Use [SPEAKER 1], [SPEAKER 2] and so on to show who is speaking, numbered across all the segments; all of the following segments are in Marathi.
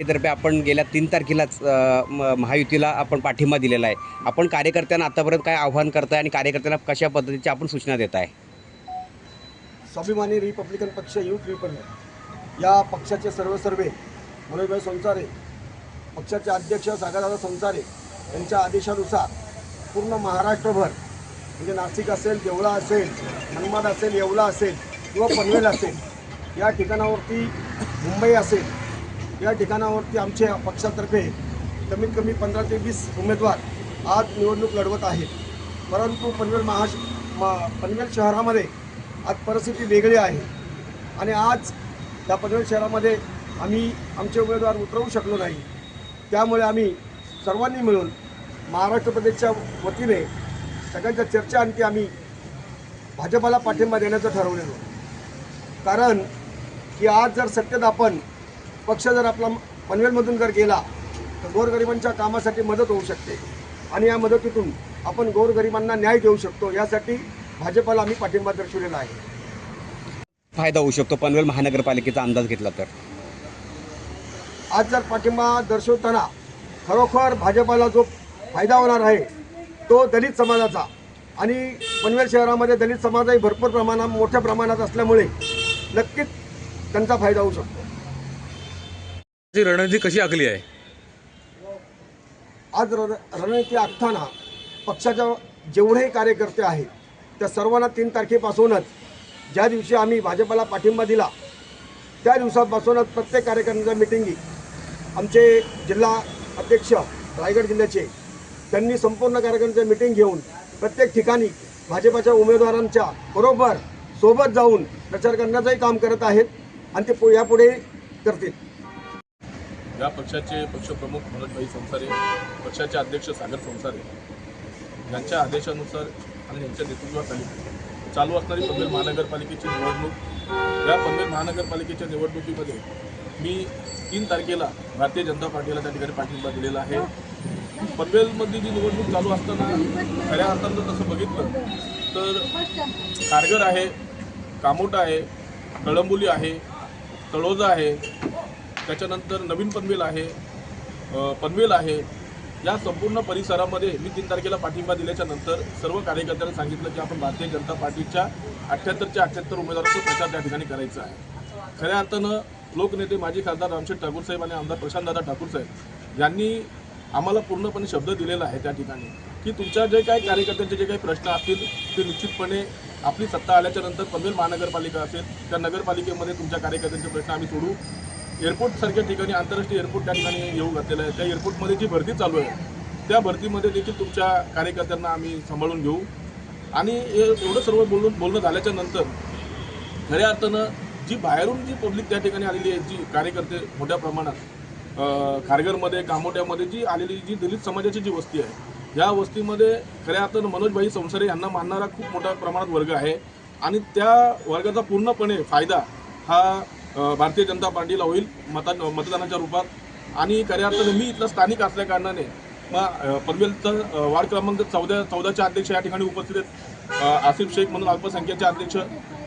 [SPEAKER 1] तर्फे आपण गेल्या 3 तारखेलाच महायुतीला आपण पाठिंबा दिलेला आहे. आपण कार्यकर्त्यांना आतापर्यंत काय आव्हान करताय आणि कार्यकर्त्यांना कशा पद्धतीची आपण सूचना देताय?
[SPEAKER 2] स्वाभिमानी रिपब्लिकन पक्ष युथ रिपब्लिक या पक्षाचे सर्वे मनोजभाई संसारे, पक्षाचे अध्यक्ष सागरदादा संसारे यांच्या आदेशानुसार पूर्ण महाराष्ट्रभर म्हणजे नाशिक असेल, देवळा असेल, मनमाड असेल, येवला असेल किंवा पनवेल असेल या ठिकाणावरती, मुंबई असेल या ठिकाणावरती आमच्या पक्षातर्फे कमीत कमी 15 ते 20 उमेदवार आज निवडणूक लढवत आहेत. परंतु पनवेल शहरामध्ये आज परिस्थिती वेगळी आहे आणि आज त्या पनवेल शहरामध्ये आम्ही आमचे उमेदवार उतरवू शकलो नाही. त्यामुळे आम्ही सर्वांनी मिळून महाराष्ट्र प्रदेशच्या वतीने सगळ्यांच्या चर्चा आणखी आम्ही भाजपाला पाठिंबा देण्याचं ठरवलेलं. कारण की आज जर सत्तेत आपण पक्ष जर आपला पनवेलमधून जर गेला तर गोरगरिबांच्या कामासाठी मदत होऊ शकते आणि या मदतीतून आपण गोरगरिबांना न्याय देऊ शकतो. यासाठी भाजपाला आम्ही पाठिंबा दर्शवलेला आहे.
[SPEAKER 1] फायदा होऊ शकतो पनवेल महानगरपालिकेचा अंदाज घेतला तर?
[SPEAKER 2] आज जर पाठिंबा दर्शवताना खरोखर भाजपाला जो फायदा होणार आहे तो दलित समाजाचा, आणि पनवेल शहरामध्ये दलित समाजही भरपूर प्रमाणात मोठ्या प्रमाणात असल्यामुळे नक्कीच त्यांचा फायदा होऊ शकतो.
[SPEAKER 3] रणनीती कशी आखली आहे?
[SPEAKER 2] आज रणनीती आखताना पक्षाच्या जेवढेही कार्यकर्ते आहेत त्या सर्वांना 3 तारखेपासूनच, ज्या दिवशी आम्ही भाजपाला पाठिंबा दिला त्या दिवसापासूनच प्रत्येक कार्यकर्त्यांच्या मिटिंगी आमचे जिल्हा अध्यक्ष रायगड जिल्ह्याचे त्यांनी संपूर्ण कार्यकर्त्यांच्या मिटिंग घेऊन प्रत्येक ठिकाणी भाजपाच्या उमेदवारांच्या बरोबर सोबत जाऊन प्रचार करण्याचंही काम करत आहेत आणि ते यापुढे करतील.
[SPEAKER 3] या पक्षाचे पक्षप्रमुख मनोजभाई संसारे, पक्षाचे अध्यक्ष सागर संसारे यांच्या आदेशानुसार आणि यांच्या नेतृत्वाखाली चालू असणारी पनवेल महानगरपालिकेची निवडणूक, या पनवेल महानगरपालिकेच्या निवडणुकीमध्ये मी 3 तारखेला भारतीय जनता पार्टीला त्या ठिकाणी पाठिंबा दिलेला आहे. पनवेलमध्ये जी निवडणूक चालू असताना खऱ्या अर्थानं तसं बघितलं तर कारगर आहे, कामोटा आहे, कळंबोली आहे, तळोजा आहे, त्याच्यानंतर नवीन पनवेल आहे, पनवेल आहे. या संपूर्ण परिसरामध्ये मी 3 तारखेला पाठिंबा दिल्याच्या नंतर सर्व कार्यकर्त्यांना सांगितलं की आपण भारतीय जनता पार्टीच्या 78च्या 78 उमेदवारांचा प्रचार त्या ठिकाणी करायचा आहे. खऱ्या अर्थानं लोकनेते माजी खासदार रामशेठ ठाकूर साहेब आणि आमदार प्रशांतदादा ठाकूर साहेब यांनी आम्हाला पूर्णपणे शब्द दिलेला आहे त्या ठिकाणी की तुमच्या जे काही कार्यकर्त्यांचे जे काही प्रश्न असतील ते निश्चितपणे आपली सत्ता आल्याच्या नंतर पनवेल महानगरपालिका असेल त्या नगरपालिकेमध्ये तुमच्या कार्यकर्त्यांचे प्रश्न आम्ही सोडू. एअरपोर्टसारख्या ठिकाणी, आंतरराष्ट्रीय एअरपोर्ट त्या ठिकाणी येऊ घातलेलं आहे. त्या एअरपोर्टमध्ये जी भरती चालू आहे त्या भरतीमध्ये देखील तुमच्या कार्यकर्त्यांना आम्ही सांभाळून घेऊ. आणि एवढं सर्व बोलणं झाल्याच्या नंतर खऱ्या अर्थानं जी बाहेरून जी पब्लिक त्या ठिकाणी आलेली आहे, जी कार्यकर्ते मोठ्या प्रमाणात खारघरमध्ये, कामोट्यामध्ये जी आलेली जी दलित समाजाची जी वस्ती आहे, या वस्तीमध्ये खऱ्या अर्थानं मनोजभाई संसारे यांना मानणारा खूप मोठ्या प्रमाणात वर्ग आहे आणि त्या वर्गाचा पूर्णपणे फायदा हा भारतीय जनता पार्टीला होईल मतदानाच्या रूपात. आणि खऱ्या अर्थानं मी इथला स्थानिक असल्याकारणाने मग पनवेलचं वार्ड क्रमांक 14चे अध्यक्ष या ठिकाणी उपस्थित आहेत. आसिफ शेख म्हणून अल्पसंख्याकचे अध्यक्ष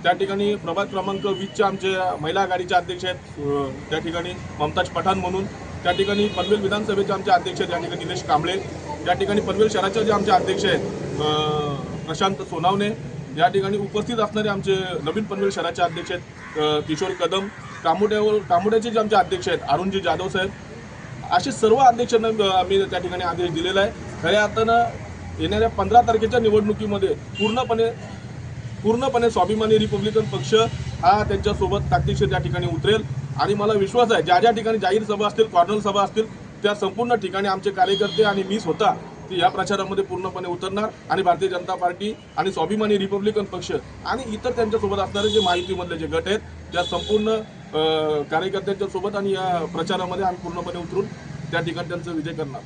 [SPEAKER 3] त्या ठिकाणी, प्रभाग क्रमांक 20च्या आमचे महिला आघाडीचे अध्यक्ष आहेत त्या ठिकाणी ममताज पठाण म्हणून, त्या ठिकाणी पनवेल विधानसभेचे आमचे अध्यक्ष आहेत त्या ठिकाणी निलेश कांबळे, त्या ठिकाणी पनवेल शहराचे जे आमचे अध्यक्ष आहेत प्रशांत सोनावणे, या ठिकाणी उपस्थित असणारे आमचे नवीन पनवेल शहराचे अध्यक्ष आहेत किशोर कदम, कामोड्याचे जे आमचे अध्यक्ष आहेत अरुणजी जाधव साहेब, असे सर्व अध्यक्षांना आम्ही त्या ठिकाणी आदेश दिलेला आहे. खऱ्या अर्थानं येणाऱ्या 15 तारखेच्या निवडणुकीमध्ये पूर्णपणे स्वाभिमानी रिपब्लिकन पक्ष हा त्यांच्यासोबत ताकदीशीर त्या ठिकाणी उतरेल आणि मला विश्वास आहे ज्या ठिकाणी जाहीर सभा असतील, कॉर्नर सभा असतील त्या संपूर्ण ठिकाणी आमचे कार्यकर्ते आणि मी स्वतः ती या प्रचारामध्ये पूर्णपणे उतरणार आणि भारतीय जनता पार्टी आणि स्वाभिमानी रिपब्लिकन पक्ष आणि इतर त्यांच्यासोबत असणारे जे महायुतीमधले जे गट आहेत त्या संपूर्ण कार्यकर्त्यांच्या सोबत आणि या प्रचारामध्ये आम्ही पूर्णपणे उतरून त्या ठिकाणी त्यांचा विजय करणार.